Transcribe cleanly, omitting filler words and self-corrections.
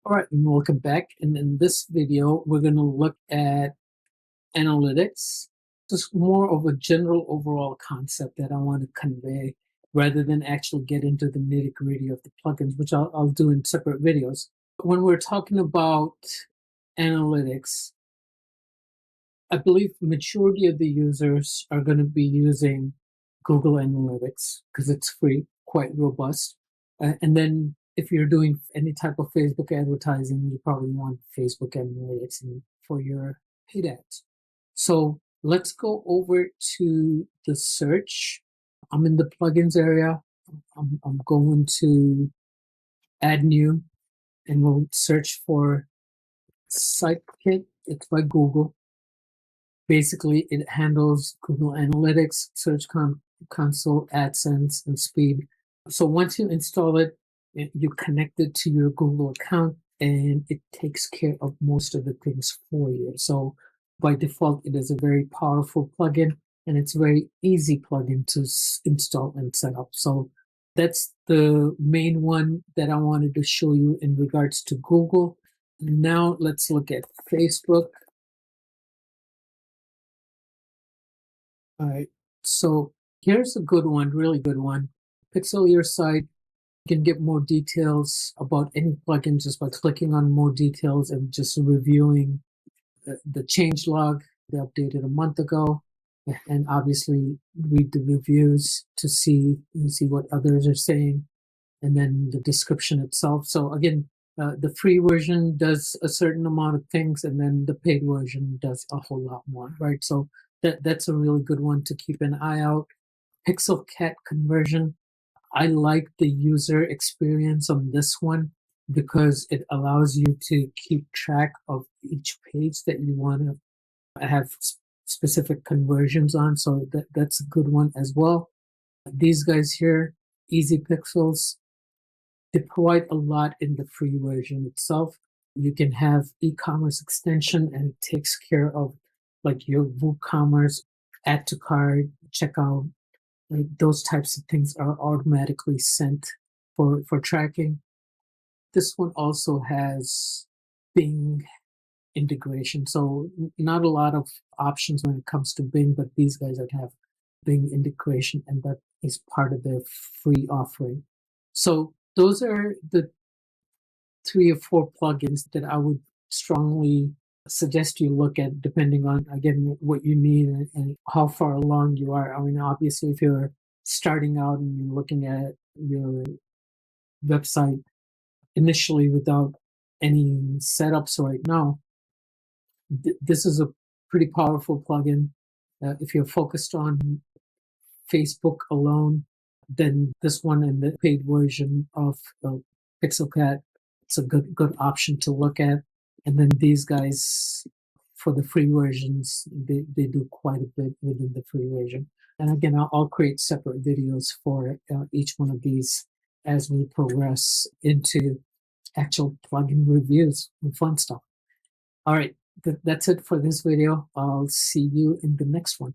All right, and welcome back. And in this video, we're going to look at analytics. Just more of a general overall concept that I want to convey rather than actually get into the nitty-gritty of the plugins, which I'll do in separate videos. When we're talking about analytics, I believe the majority of the users are going to be using Google Analytics because it's free, quite robust. And then if you're doing any type of Facebook advertising, you probably want Facebook Analytics for your paid ads. So let's go over to the search. I'm in the plugins area. I'm going to add new, and we'll search for Sitekit. It's by Google. Basically, it handles Google Analytics, Search Console, AdSense, and Speed. So once you install it, you connect it to your Google account, and it takes care of most of the things for you. So by default, it is a very powerful plugin, and it's a very easy plugin to install and set up. So that's the main one that I wanted to show you in regards to Google. Now let's look at Facebook. All right, so here's a good one, really good one. Pixel your site. You can get more details about any plugin just by clicking on more details and just reviewing the changelog they updated a month ago, and obviously read the reviews to see what others are saying, and then the description itself. So again, the free version does a certain amount of things, and then the paid version does a whole lot more, right? So that's a really good one to keep an eye out. Pixelcat conversion. I like the user experience on this one because it allows you to keep track of each page that you want to have specific conversions on. So that's a good one as well. These guys here, Easy Pixels, they provide a lot in the free version itself. You can have e-commerce extension, and it takes care of like your WooCommerce, add to cart, checkout. Like those types of things are automatically sent for tracking. This one also has Bing integration. So not a lot of options when it comes to Bing, but these guys that have Bing integration, and that is part of their free offering. So those are the 3 or 4 plugins that I would strongly suggest you look at, depending on, again, what you need and how far along you are. I mean, obviously, if you're starting out and you're looking at your website initially without any setups right now, this is a pretty powerful plugin. If you're focused on Facebook alone, then this one and the paid version of Pixelcat, it's a good option to look at. And then these guys, for the free versions, they do quite a bit within the free version. And again, I'll create separate videos for each one of these as we progress into actual plugin reviews and fun stuff. All right, that's it for this video. I'll see you in the next one.